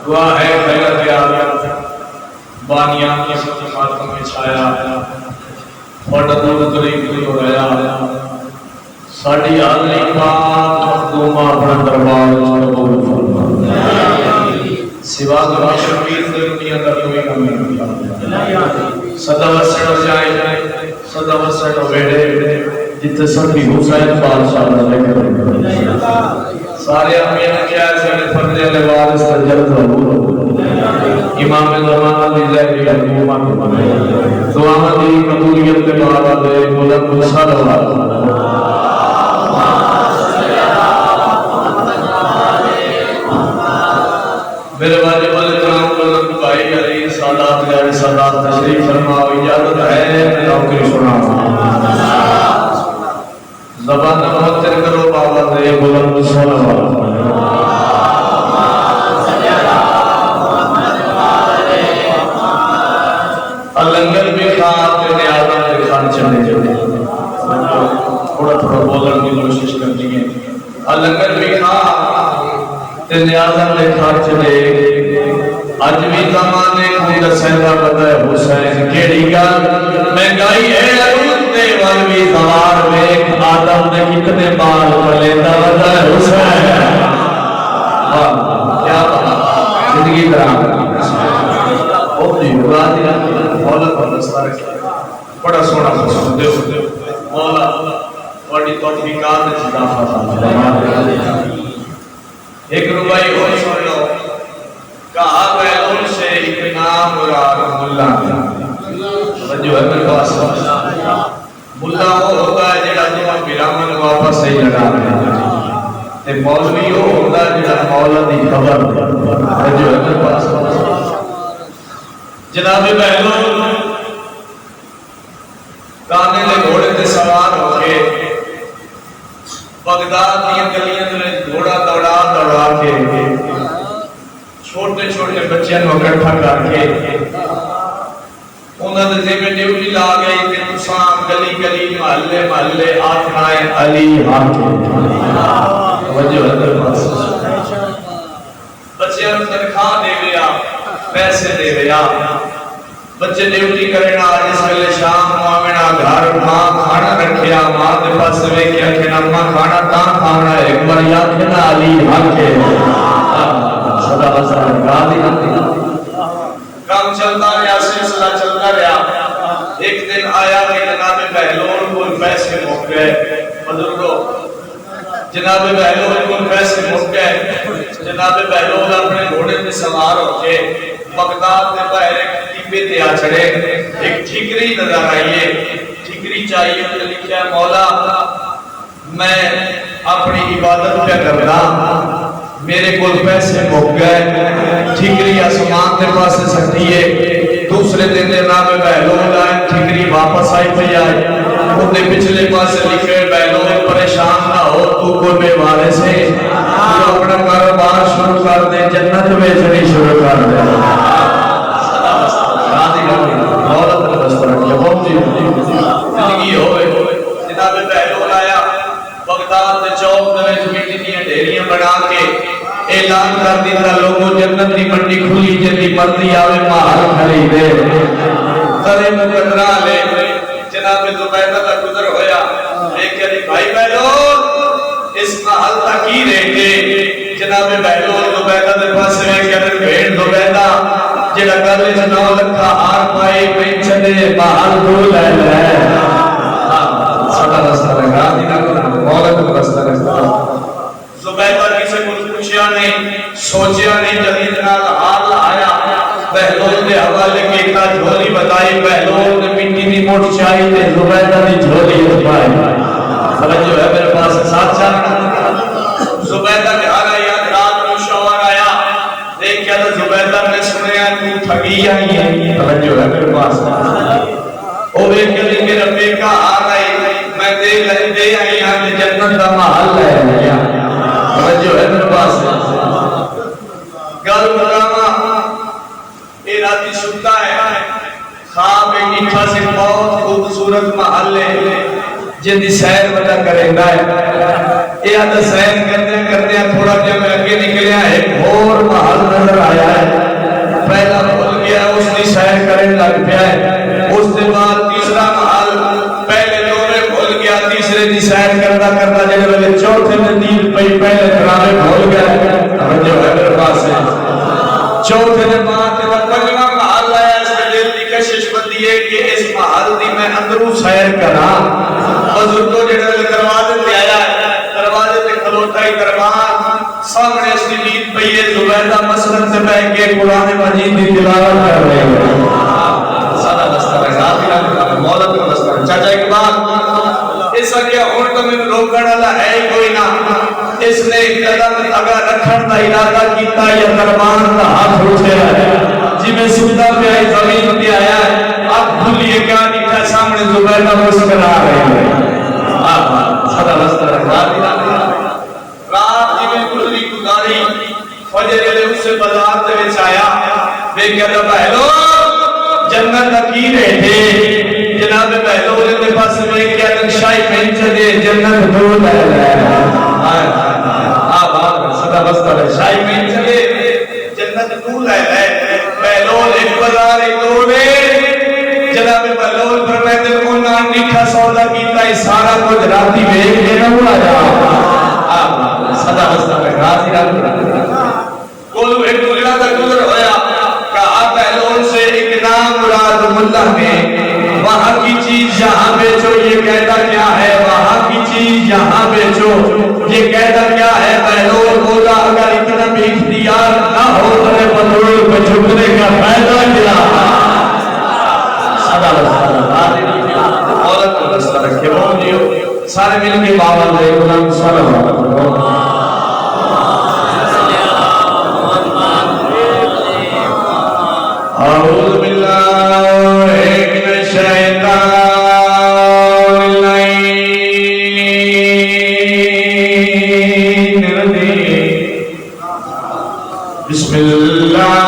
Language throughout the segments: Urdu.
دعا ہے خیرت آیات بانیان کی صفات میں چھایا بڑا دور قریب کوئی ہو رہا ساڑھی آدھری پاک مخدومہ اپنا دربار قبول فرما سوا دعا شبیر دنیا در کوئی کمی نہیں صدا وسڑ جائے صدا وسڑ بیڑے جتے سبھی حسین بادشاہ نے لے سارے امین کیا سے فرد علی وارث جلد ضرور امام زمانہ دی ظاہری حکومت دعا دی قبولیت کے بعد بلند صلوات میرے واجب الکرام بزرگ بھائی علی سادات علی سادات تشریف فرماؤ اجازت ہے میں نوکری سناؤں زبان مہتر کرو بابا دے بلند صلوات لنگر بھی خواب تیرے آدم کے خان چلے جائے تھوڑا تھوڑا بولن کی کوشش کرتی ہیں لنگر بھی خواب تیرے آدم کے خان چلے آج بھی زمانے کو دسیدہ بتا ہے حسین کیڑی گل مہنگائی ہے اروتے والوی زوار میں آدم نے کتنے بال پلیتا بتا ہے حسین کیا بات زندگی درام اپنی مرادی مولا پر دستا رکھے بڑا سونا خسن دیو مولا بڑی توفیقات جدا فضا ایک ربائی ہوئی سن لو کہا گئے ان سے ایک نام مراد ملا جو ہے میرے پاس ملا وہ ہوتا ہے جڑا جڑا پیرامن واپس ہی لگا تے مولوی وہ ہوتا ہے جڑا مولا دی خبر جو ہے میرے پاس جناب بہنوں کانے لے گھوڑے تے سوار ہو کے بغداد کی گلیاں میں گھوڑا دوڑا دوڑا کے چھوٹے چھوٹے بچیاں کو اکٹھا کر کے انہاں دے ذمہ ڈیوٹی لا گئی کہ تساں گلی گلی محلے محلے آکھنا ہے علی حاکم توجہ ہے پاس بچیاں نوں تنخواہ دے گیا پیسے دے گیا بچے ڈیوٹی کرنا اس ویلے شام نو آونا گھر ماں کھانا رکھیا ماں دے پاس ویکھیا کہ اماں کھانا تاں کھانا ہے ایک بار یاد کنا علی حاکم صدا وسلم گالی کام چلتا رہا سلسلہ چلتا رہا ایک دن آیا کہ جناب بہلول کو پیسے مک گئے بزرگوں جناب بہلول کو پیسے مک گئے جناب بہلول اپنے گھوڑے پہ سوار ہو کے بغداد میں باہر ایک ٹیپے تے آ چڑھے ایک ٹھیکری نظر آئیے ٹھیکری چاہیے تو لکھا مولا میں اپنی عبادت پہ کرنا میرے کول پیسے مک گئے ٹھیکری آسمان کے پاس سکتیے دوسرے دن جناب بہلول آئے ٹھیکری واپس آئی پہ آئے انہیں پچھلے پاس لکھے بہلول پریشان نہ ہو تو کوئی بے وارے سے تو اپنا کاروبار شروع کر دے جنت بیچنی شروع کر دے راضی راضی دولت بس رکھے بہت زندگی ہوئے جناب بہلول آیا بغداد کے چوک میں زمین کی ڈھیریاں بنا کے اعلان کر دیتا لوگوں جنت کی منڈی کھلی جنی مرضی آوے مال خریدے سرے مقدرہ لے جناب زبیدہ کا گزر ہویا ایک یعنی بھائی بہلول اس محل تک ہی رہتے جناب بہلول زبیدہ دے پاس میں کہ بھیڑ زبیدہ جڑا گلے سے 9 لکھا ہار پائی پہ چلے محل دھول ہے صدا رستہ لگا دینا مولا کو رستہ لگا زبیدہ کسی کو پوچھیا نہیں سوچیا نہیں جدید نال حال آیا بہلول نے حوالے کے ایک جھولی بتائی بہلول نے مٹی دی موٹ چاہی تے زبیدہ دی جھولی اٹھائی سمجھو ہے میرے پاس ساتھ چاہنا زبیدہ کے آگا یاد رات کو شوہر آیا دیکھ کیا تو زبیدہ نے سنیا تو ٹھگی آئی ہے سمجھو ہے میرے پاس او ایک دن میرا بیٹا آ گئی میں دے آئی ہاں کہ جنت کا محل ہے جو ہے میرے پاس گل مقامہ اے راتی سنتا ہے خواب ایک اٹھا سے بہت خوبصورت محل ہے جن دی سیر بتا کریں گا اے آدھا سیر کرتے کرتے تھوڑا جب میں اگے نکلیا ایک اور محل نظر آیا سیر کرنے لگ پیا ہے. اس کے بعد تیسرا محل پہلے دوے بھول گیا, تیسرے دی سیر کرتا کرتا جب ویلے چوتھے میں نیند پئی پہلے تراوے بھول گیا. توجہ ہے میرے پاس ہے. چوتھے دے بعد پنجواں محل آیا. اس میں دل دی کشش بندی ہے کہ اس محل دی میں اندروں سیر کراں. بزرگوں جڑے دروازے تے آیا دروازے تے کھلوتا ہی دربار سامنے اس کی نیند پئی ہے. زبیدہ مسجد سے بیٹھ کے قرآن مجید کی تلاوت کر رہے ہیں. سادہ دستہ ہے ذاتی مولت کا دستہ ہے. چاچا اقبال اس اگیا ہون تو میں روکن والا ہے ہی کوئی نہ. اس نے قدم اگر رکھن دا ارادہ کیتا یا دربار دا ہاتھ اٹھے ہے جی میں سجدہ پہ آئی زمین پہ آیا ہے. اب بھولیے کیا دکھا سامنے زبیدہ مسکرا رہے ہیں. سادہ دستہ ہے ذاتی رات جی میں گزری گزاری فجر علیہ اس سے بازار دے وچ آیا دیکھا تو پہلو جنت اکی رہے تھے. جناب پہلو دے پاس میں کیا نقشائی پینچ دے جنت دو لے لے سدا بستہ ہے شاہی پینچ دے جنت دو لے لے. پہلو ایک بازار ایک دو لے جناب پہلو پر میں دل کو نام نکھا سودا کیتا ہے سارا کچھ راتی میں ایک دینا ہوا جا سدا بستہ ہے راتی راتی کولو ایک دوجہ کا گزر ہویا کہا پہلون سے ایک نام مراد ملہ میں وہاں کی چیز یہاں بیچو یہ کہتا کیا ہے. وہاں کی چیز یہاں بیچو یہ کہتا کیا ہے. پہلون بولا اگر اتنا بھی اختیار نہ ہو ترے بطول پہ جھکنے کا فائدہ کیا. سادہ بستہ عورت کو دستہ رکھے وہ سارے مل کے بابا دے غلام صلی اللہ علیہ وسلم. أعوذ بالله من الشيطان الرجيم. بسم الله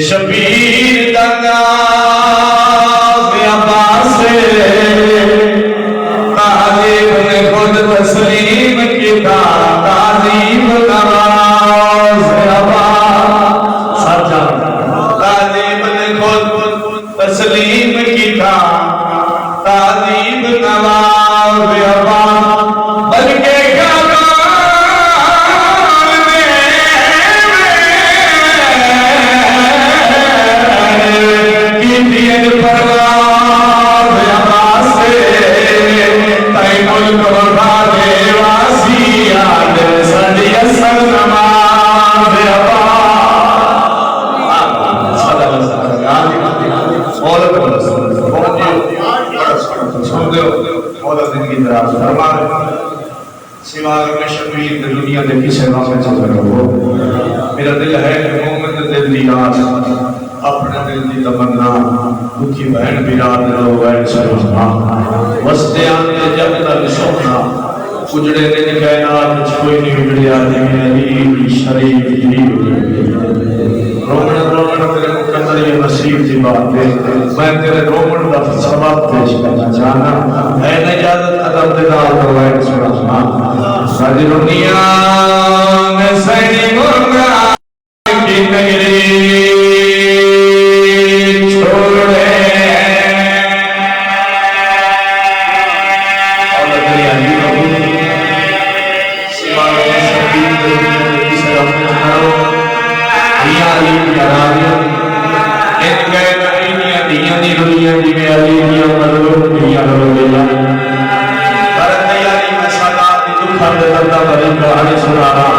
شبیر دنگاز عباس تعلیم نے خود تسلیم کیتا تعلیم نواز عباس سجا تعلیم نے خود تسلیم کیتا تعلیم نواز عباس بلکہ دنیا دے کسے نام چل رہا ہو. میرا دل ہے کہ مومن دل دی آس اپنے دل دی تمنا دکھی بہن بیراد رو ہے سرحنا وستے آنے جب تک سونا اجڑے دن کائنات کوئی نہیں اجڑیا علی شریف جی رومن تیرے مقدر یہ نصیب دی بات ہے. میں تیرے رومن دا سبب پیش کرنا چاہنا ہے نجات ادب دلال روائے سرحنا ساری دنیا میں سینی مرگا کی نگری چھوڑے اور دنیا جی رہو سوائے سبیل کسی رب کرو دیا علی کرامیا ان گئے نعینیاں دیا دی دنیا جی میں علی دیا مدلوب دیا رو دیا فرد علی میں صدا دی دکھا دے دردہ بری کو آنے سنا رہا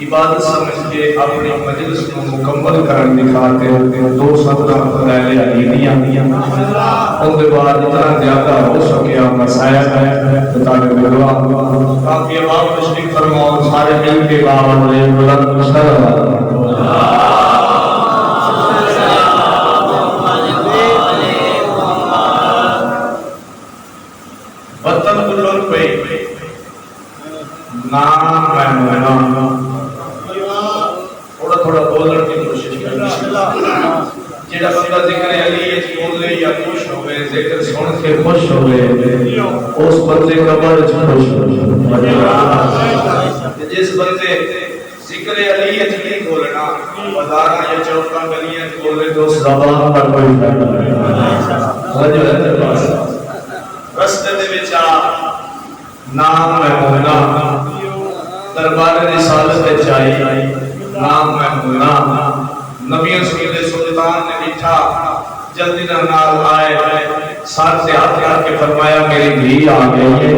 عبادت سمجھ کے اپنی مجلس کو مکمل کرنے کی خاطر دو سطرہ فضائل علی دیا ان کے بعد اتنا زیادہ ہو سکے مسائل ہے طالب علم تاکہ امام تشریف فرماؤ سارے مل کے باوجود بلند صلوات وطن کلوں پہ نام میں تھوڑا بولنے کی کوشش کریں جڑا بندہ ذکر علی وچ بولے یا خوش ہوے ذکر سن کے خوش ہوے اس بندے کا بڑا خوش ہوے جس بندے ذکر علی وچ نہیں بولنا بازاراں یا چوکاں گلیاں وچ بولے تو اس زبان پر کوئی فائدہ نہیں رستے دے وچ نام محمونا دربار رسالت وچ آئی نام محمونا نبی سید سلطان نے لکھا جلدی نال آئے ساتھ سے ہاتھ کر کے فرمایا میری دھی آ گئی ہے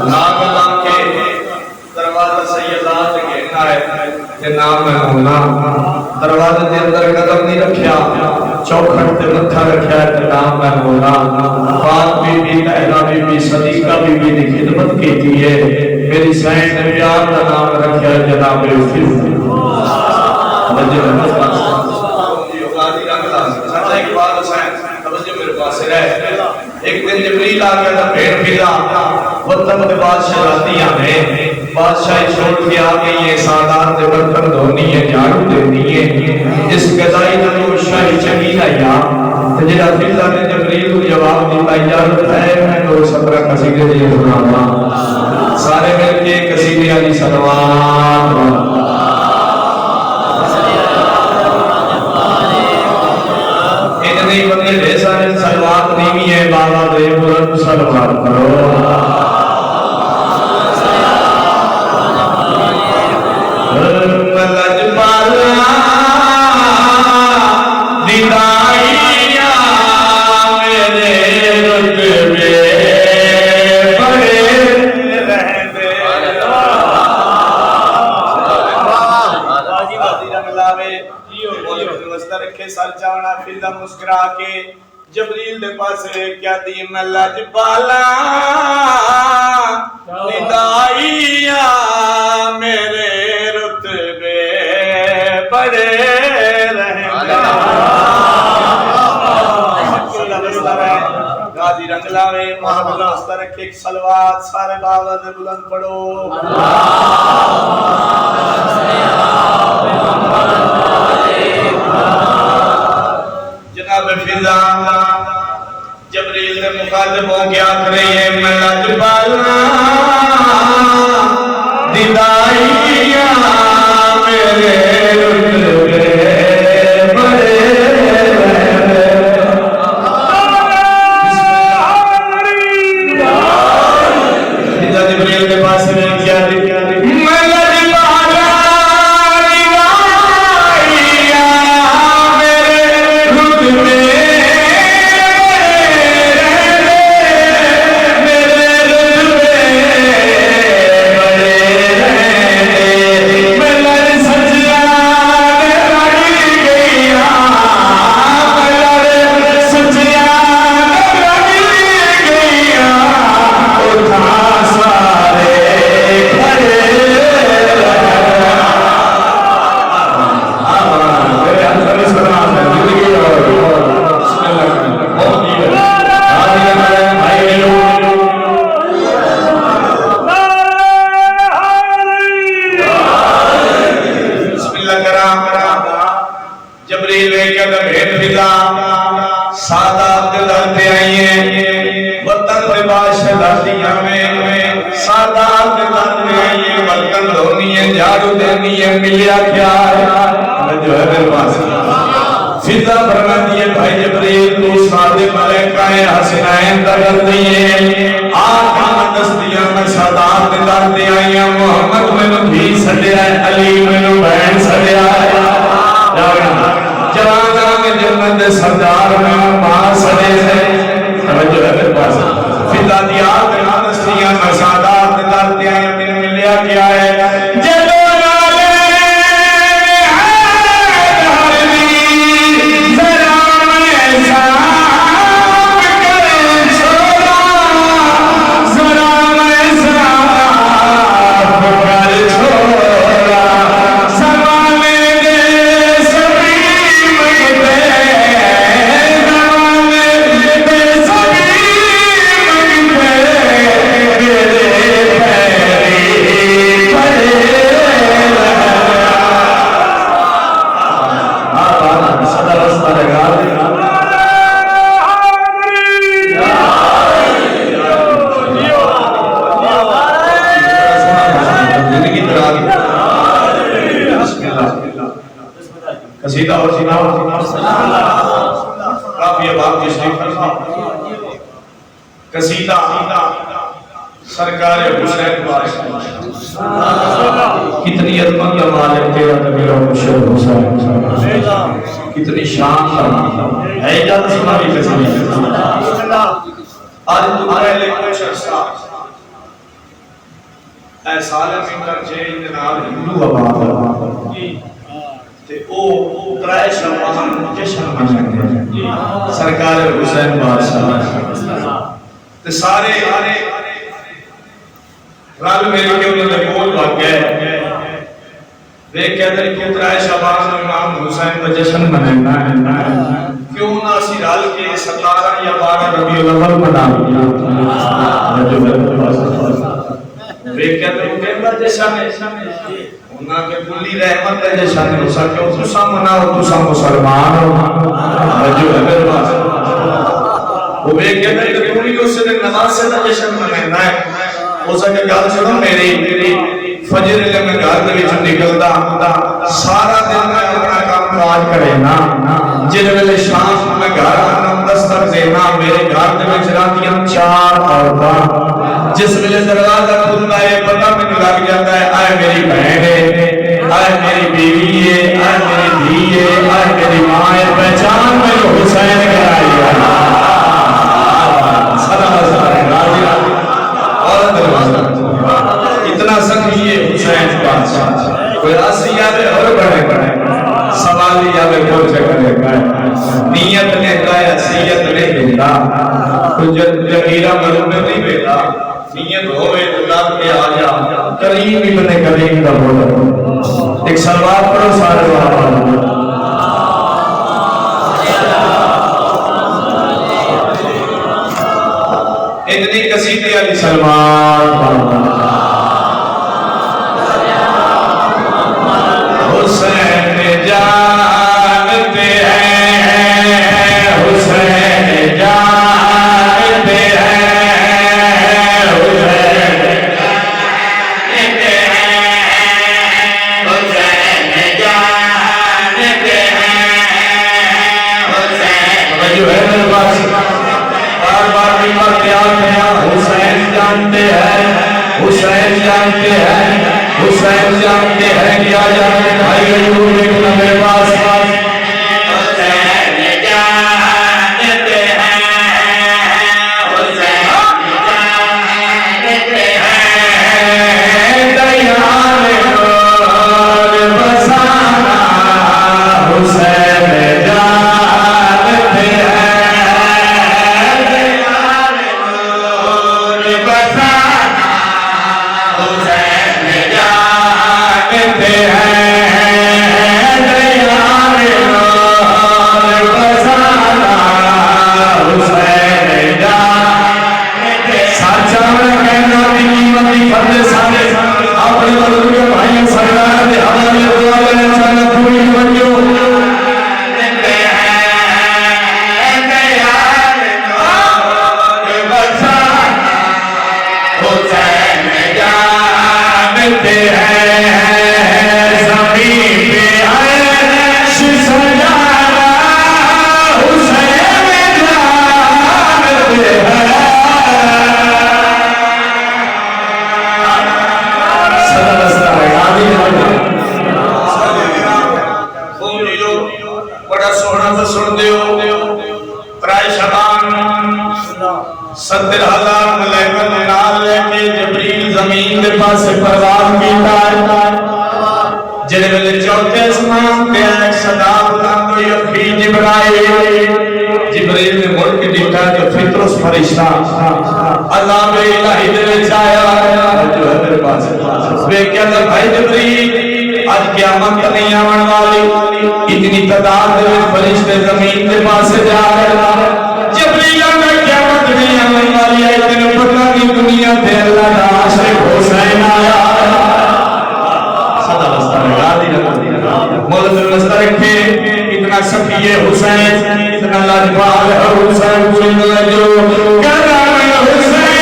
نام اللہ کے دروازہ سیدات گھیرنا ہے نام محمونا دروازے کے اندر قدم نہیں رکھیا چوکھٹ تے متھا رکھیا ہے نام محمونا پاک بی بی طاہرہ بی بی صدیقہ بی بی کی خدمت کی ہے میری سائن نے پیار کا نام رکھا ہے جناب فیض ایک دن جبریل آ گیا تھا بھیڑ بھیڑا وطن کے بادشاہ راتیاں میں بادشاہ چھوڑ کے آ گئی ہے سادات کے برتن دھونی ہے جھاڑو دینی ہے اس گدائی کا جو شاہی چنگی آیا جڑا فیضا نے جبریل کو جواب دیتا اجازت ہے میں تو سترہ قصیدے دے سناواں سارے مل کے قصیدے علی صلوات اتنی بندے ڈھیر سارے صلوات نہیں ہے بابا دے بلند صلوات کرو مسکرا کے جبریل دے پاس کیا دی میں لجپالا ندائیا میرے رتبے بڑے غازی رنگلا میں محمد رستہ رکھے ایک صلوات سارے بابا دے بلند پڑھو جناب فضا جبریل نے مخاطب ہو کے آکھ رہی ہے میں لجپالا دیدائیا میرے رتبے بڑے فضا جبریل کے پاس میں کیا ملیا کیا جو ہے میرے پاس فضا فرماتی ہے بھائی جبریل تو سادے ملائکہ حسنین در دیئے آقا دستیاں میں سادات در دیئے محمد میں بھی سڑیا ہے علی میں بہن سڑیا ہے جوانا میں جنت سردار میں ماں سڑے سے جو ہے میرے پاس فضا دیا دستیاں میں سادات در دیئے کیا ہے جدو قصیدہ اور کافی اباب کی شریف قصیدہ سرکار حسین بادشاہ کتنی عظمت کا مالک تیرا میرا مشہور حسین کتنی شان کا ہے جب سنا بھی قصیدہ آج تمہارے لئے کچھ عرصہ اے سالم انکر جیل جناب ہندو آباد او ترائے شبان جشن منگتے سرکار حسین بادشاہ تے سارے رل مل کے انہوں نے بول بھاگ گئے دیکھ کہتے ہیں کہ ترائے شبان امام حسین کا جشن منگنا ہے کیوں نہ اسی رل کے 17 یا 12 ربیع الاول منا دیکھ کہتے ہیں کہ جشن ہے انہاں کے کلی رحمت ہے جشن ہو سکے تو سا مناؤ تو سا مسلمان ہو جو ہے میرے پاس وہ بھی کہتا ہے کہ کلی اس دن نماز سے جشن منانا ہے ہو سکے گل سنو میری فجر لے میں گھر دے وچ نکلدا سارا دن میں اپنا کام کاج کرے نا جن ویلے شام میں گھر آنا دستک دینا میرے گھر دے وچ رہندیاں 4 عورتاں جس ویلے دروازہ کھلدا ہے پتہ مینوں لگ جاتا ہے آئے میری بہن ہے آئے میری بیوی ہے آئے میری دھی ہے آئے میری ماں ہے پہچان میں حسین کرائی ہے صدا ہزار راضی اور دروازہ اتنا سخی ہے حسین بادشاہ کوئی راسی یادے اور بڑھے سوالی یادے کو جگہ گئے نیت نے کہا سیت نے دیتا تو جگیرہ ملوم نے نہیں بیتا نیت ہوئے دلاب کے آجا کریم ابن کریم کا بولا ایک سلوات پڑھو سارے وہاں اتنی قصیدے علی سلمان حسین جانتے ہیں حسین جانتے ہیں حسین جانتے ہیں حسین جانتے ہیں حسین جو ہے میرے پاس بار حسین جانتے ہیں حسین جانتے ہیں حسین جانتے ہیں کیا جانتے ہیں بھائی ایوب ایک نمبر پاس حسین جانتے ہیں حسین جانتے ہیں دیان نور بسانا حسین جانتے ہیں جڑے ویلے چوتھے اسمان پہ ایک صدا بلند ہوئی اکھی جبرائیل نے مڑ کے دیکھا کہ فطرس فرشتہ عذاب الہی دے وچ آیا جو ہے میرے پاس وہ کہتا بھائی جبرائیل آج قیامت نہیں آون والی اتنی تعداد دے فرشتے زمین کے پاس جا رہے جبرائیل نے قیامت نہیں آون والی ہے اتنے پتہ نہیں دنیا تے اللہ دا عاشق حسین آیا مولا درست رکھے اتنا شفیع حسین اتنا لاجواب حسین پوری جو کرم حسین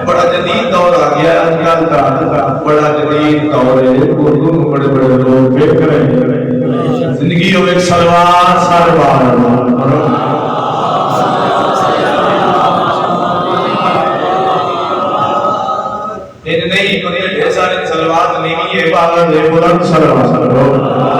بڑا جدید دور آ گیا آج کل کا بڑا جدید دور ہے اردو میں بڑے بڑے لوگ دیکھ رہے ہیں زندگی ہو ایک سلوار سلوار نہیں دنیا ڈھیر سارے سلوار نہیں ہے پاگل ہے بلند سلوار سلوار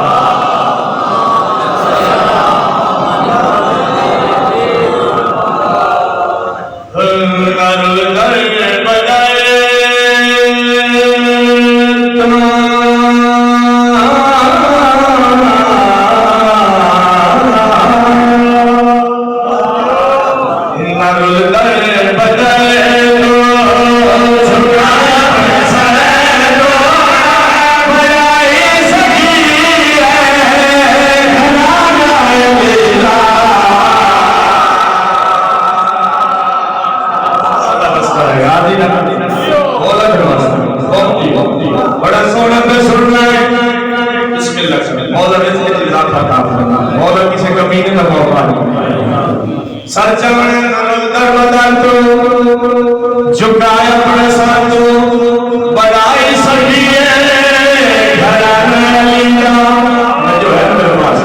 سر چڑھنے نال در بدر تو جھکائے اپنے سر تو بڑائی سکی ہے گھرانے لینا جو ہے میرے پاس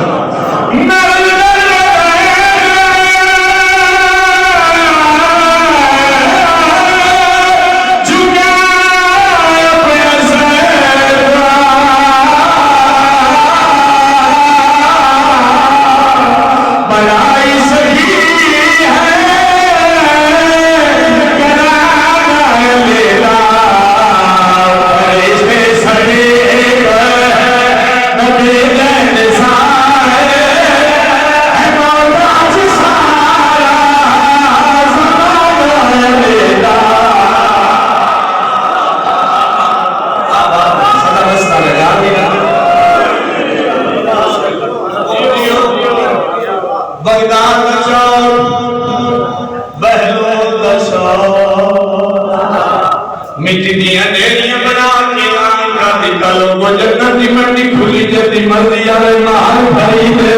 مٹی دیا ڈیریاں بنا کے آنکھا نکلو وہ جنت دی منڈی کھلی جتی مرضی آئے مال بھائی دے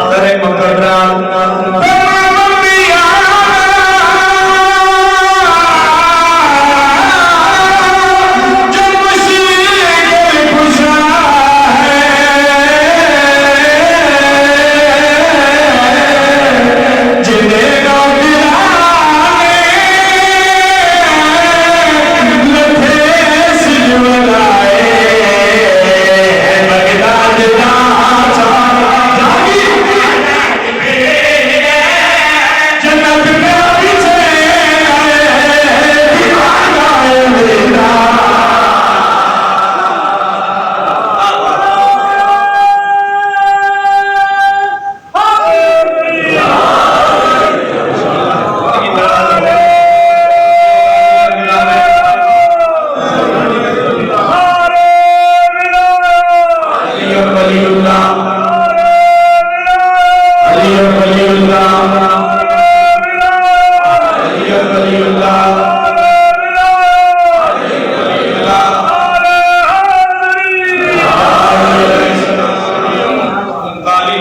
ترے مقرران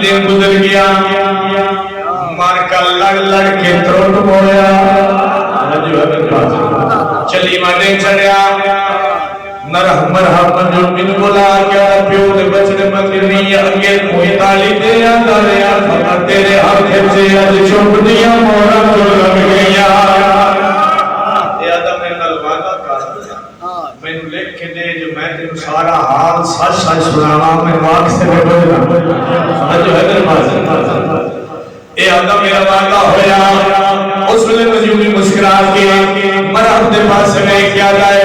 دن گزر گیا مار کا لڑ لڑ کے ترٹ پویا چلی مانے چڑیا مرحب جو من بلا کیا پیو دے بچنے مگرنی اگے کوئی تالی دے آدھاریا فقط تیرے ہاتھ سے آج چھوٹ دیا مورا جو لگ گیا اے آدھا میں نلوانا کر میں نے لکھ کے دے جو میں تیرے سارا حال سچ سچ سنانا میں واق سے میں بجنا جو حیدر بازن اے آدھا میرا وعدہ ہویا اس ویلے مجھے مسکرا کے مرحب دے پاس میں کیا جائے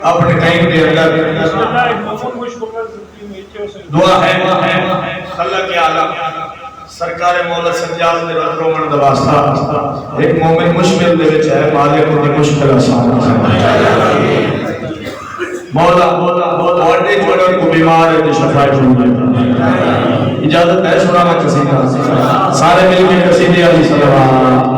اپنے ٹائم دے اللہ دعا ہے اللہ کے عالم سرکار مولا سجاد نے رومن دواستا ایک مومن مشکل دے وچ ہے مالک دی مشکل آسان مولا بڑے جوڑے کو بیمار ہے شفاعت ہو اجازت ہے سنانا قصیدہ سارے مل کے قصیدے علی صلوات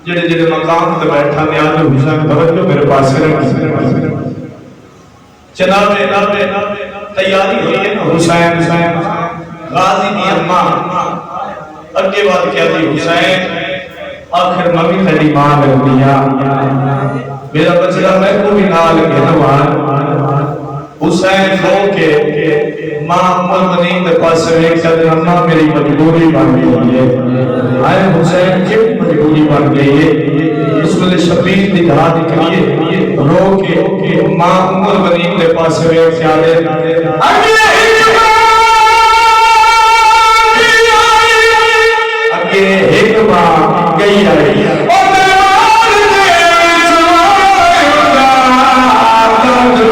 جڑے جڑے مقام تے بیٹھا نیاز حسین توجہ میرے پاس جناب تیاری ہوئی ہے حسین غازی دی اماں اگے بات کیا تھی حسین آخر ممی تیری ماں لگ دیا میرا بچڑا میں کو بھی نال کے نوان حسین رو کے ماں المؤمنین کے پاس ایک کہتے اماں میری مجبوری بن گئی ہے آئے حسین کیوں مجبوری بن گئی ہے اس میں شبیر دی دھا نکلیے رو کے ماں المؤمنین کے پاس ایک کہتے ایک ماں گئی آئی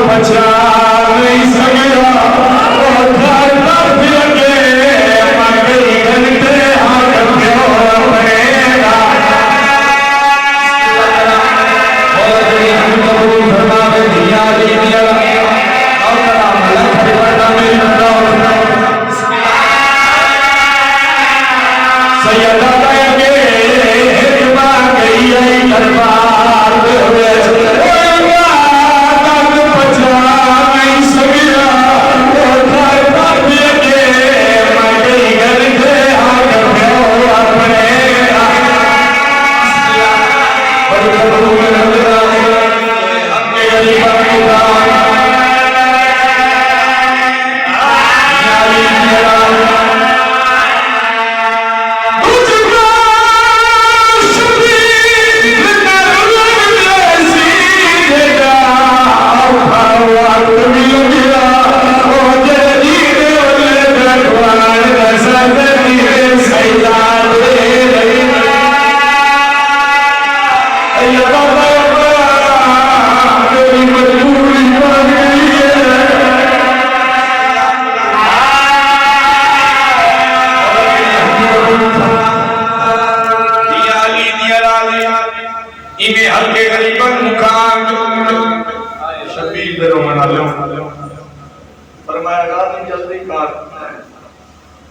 بچا نہیں سکیا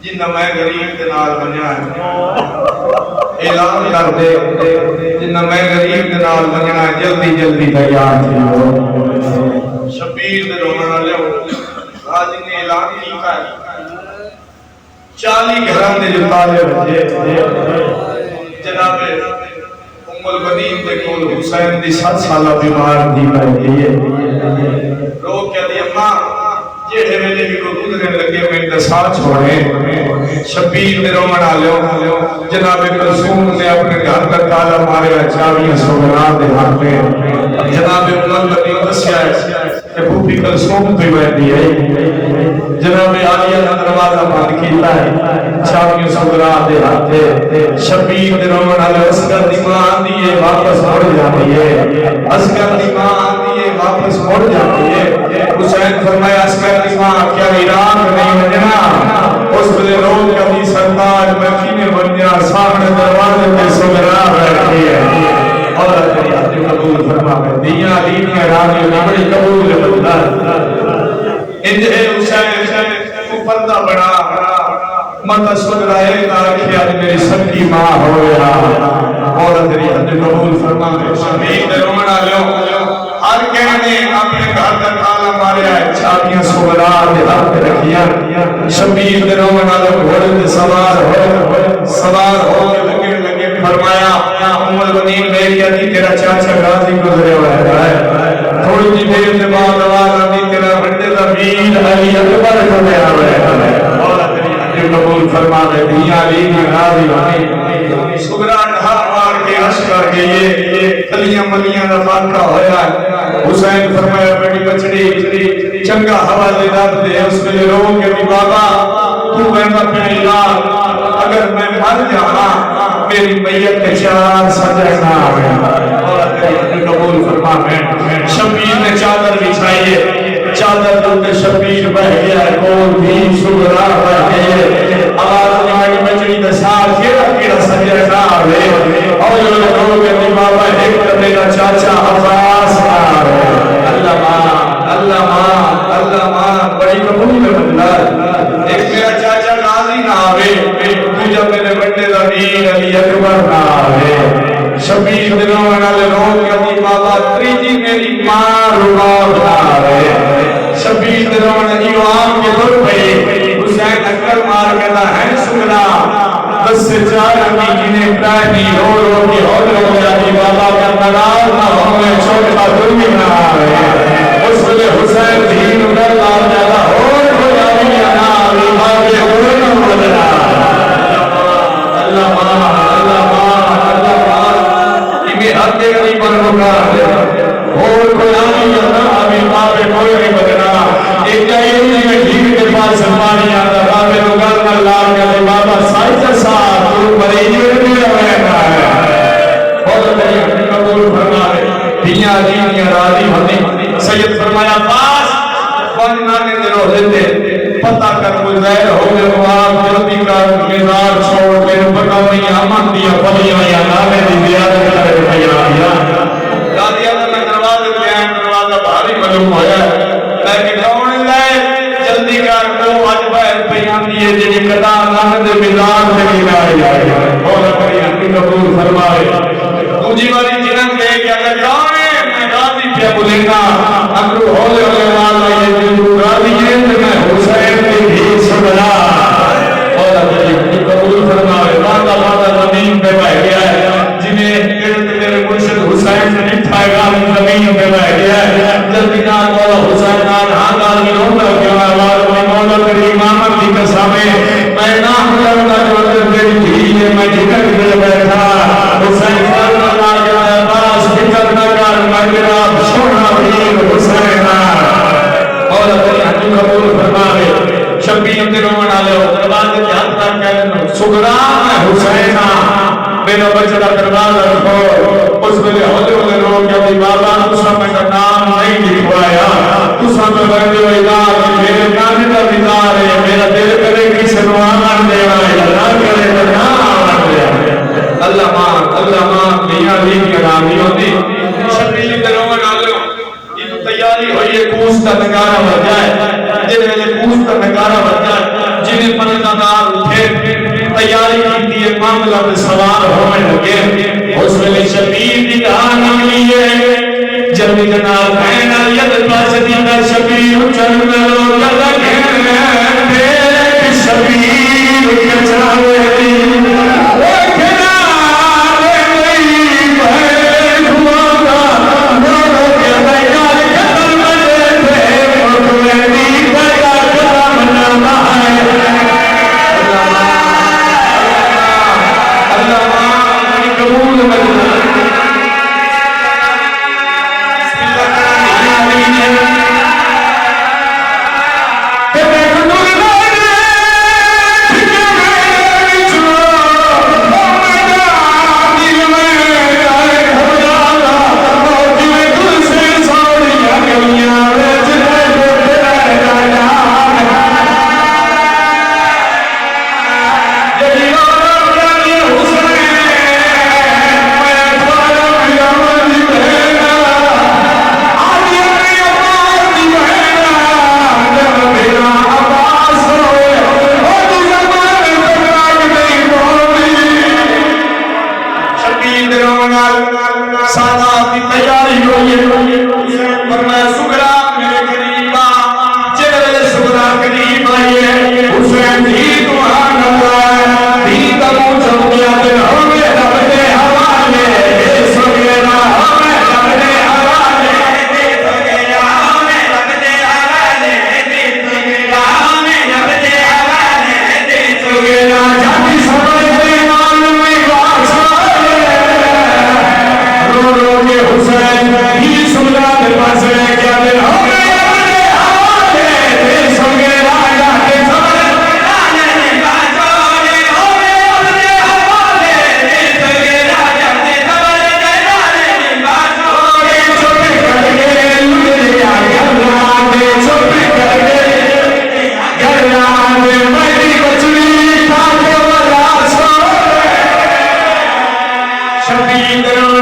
جنہ میں غریب کے نال بنیا ہے اعلان کر دے جنہ میں غریب کے نال بنیا ہے جلدی جلدی تیار تھی شبیر دے رومن والے راج نے اعلان کیا ہے 40 گھران دے جو تالے بجے جناب ام البنین دے کول حسین دی 7 سالہ بیمار دی پائی ہے رو کیا دی اماں جیڑے ویلے بھی کوئی گزرنے لگے میں انتصار چھوڑے شبیر دے رومن آلیوں جناب کلثوم نے اپنے گھر کا تالا مارے چاویاں سوگران دے ہاتھ میں جناب ملک نے دسیا ہے کہ پھوپھی کلثوم پہ بیٹھی ہے جناب عالیہ نے دروازہ بند کیتا ہے چاویاں سوگران دے ہاتھ میں شبیر دے رومن آلیوں اسکر دی ماں آندی ہے واپس مڑ جاتی ہے اسکر دی ماں آندی ہے واپس مڑ جاتی ہے حسین فرمایا اسکر دی ماں کیا عراق نہیں بننا اس بلے روز کبھی سرطاج مکینے بنیا سامنے دروازے میں سگرا بیٹھی ہے اور اپنی حد قبول فرما ہے دیا لیدیا راضی بڑی قبول بندہ انجھے حسین کو پردہ بڑا مطا سگرا ایک آرکھی آج میری سب کی ماں ہو گیا اور اپنی حد قبول فرما ہے شبیر رومن آلیوں ہر کہنے اپنے گھر کا تالا ماریا ہے چابیاں سوگرا دے ہاتھ رکھیا شبیر دے رومن آلیوں گھوڑے دے سوار ہو کے لگے فرمایا ام البنین میری عدی تیرا چاچا غازی گزرے ہوئے ہے تھوڑی جی دیر سے بعد آواز آتی تیرا بڑے زمین علی اکبر گزرے ہوئے اور اپنی عدی قبول فرما دے دیا علی غازی بھائی سوگرا ڈھا مار کے عش کر کے یہ کلیاں ملیاں رفاقہ ہویا ہے حسین فرمایا بیٹی بچڑی چنگا حوالے دار دے اس میں رو کے بھی بابا تو بہنا پہ علاق اگر میں مر جانا میری میت کے 4 سجائے نہ آئے اور اگر قبول فرما میں شبیر نے چادر بچھائیے چادر دلتے شبیر بہ گیا ہے کول بھی سگرا بہ گئے آواز نمائی بچڑی دسار کیڑا سجائے نہ آئے اور جو رو کے بھی بابا ایک میرا چاچا عباس آئے اللہ ماں بڑی قبول بندہ ایک میرا چاچا غازی نہ آوے تجھا میرے بڑے زمین علی اکبر نہ آوے شبیر دنوں والے روز کہتی بابا تریجی میری ماں رباب نہ آوے شبیر دنوں والے ایوان سے چار امی پرانی رو رو کی ہو جاتی بابا کا نراز نہ ہوئے چھوٹا دنی نہ آئے اس لئے حسین دین ادھر لا جاتا اور کو جاتی نہ آئی بابے ہوئے نہ بدلا اللہ ماں اللہ ماں اللہ ماں یہ حق کے نہیں پر مکار اور کو جاتی نہ آئی بابے ہوئے نہیں بدلا ایک جائے میں ٹھیک کے پاس سلمانی آتا بابے نگار نہ لار گیا بابا سائیتا صاحب تو مریض بھی رہنا ہے بہت بڑی حقیقت قبول فرمائے دنیا دنیا راضی ہوتی سید فرمایا پاس بننا کے دلوں لیتے پتہ کر مزیر ہو گئے وہاں جلدی کا مزار چھوڑ کے پکا نہیں آمد دیا پلیاں یا نامے دی زیادہ کرے پلیاں دادی اللہ کا دروازہ قیام دروازہ بھاری معلوم ہویا لیکن کون لائے جلدی کر کو آج بہر پیان دیئے جنہی قدار نامد مزار سے گنائی آئے بہت بڑی حقیقت قبول فرمائے مجھے والی جنم دے کہ اگر جانے میں راضی پہ بلینا اگر ہولے والا یہ جو راضی ہے میں حسین کی بھی سبلا اور اپنی قبول فرمائے ماتا ماتا زمین پہ بہ گیا ہے جنہیں گرد میرے مرشد حسین نے اٹھائے گا زمین پہ بہ گیا ہے جلدی نال مولا حسین نال ہاں میں رونا کیوں ہے وار میں مولا تیری امامت کی قسمیں میں نام کرنا جو اندر میری دھی ہے میں ڈھکر کے بیٹھا حسین فرما مجراب سونا بھیر حسینہ اور اپنی حجو قبول فرمائے شبی اندرون آلے ہو دروازے کے حد تک کہنے سگرام ہے حسینہ میرا بچڑا دروازہ رکھو اس میں ہولے ہولے لوگ کہ بابا تسا میں کا نام نہیں لکھوایا تسا میں بردے و ادار میرے نانے کا بیدار ہے میرا دل کرے کی سنوان دے آئے اللہ کرے تو نام دے آئے اللہ مان میاں لی کی رامی ہوتی شبیلی دروان آلے ہو یہ تیاری ہوئی ہے کوس کا نگارہ بڑھ جائے جنہیں یہ کوس کا نگارہ بڑھ جائے جنہیں پردادار اٹھے تیاری کی ہے معاملہ میں سوار ہونے لگے اس میں شبیل کی کہانی لیے جب جناب کہنا ید پاس دینا شبیل چل میں لوگ لگے دیکھ شبیل کے چاہے شبیل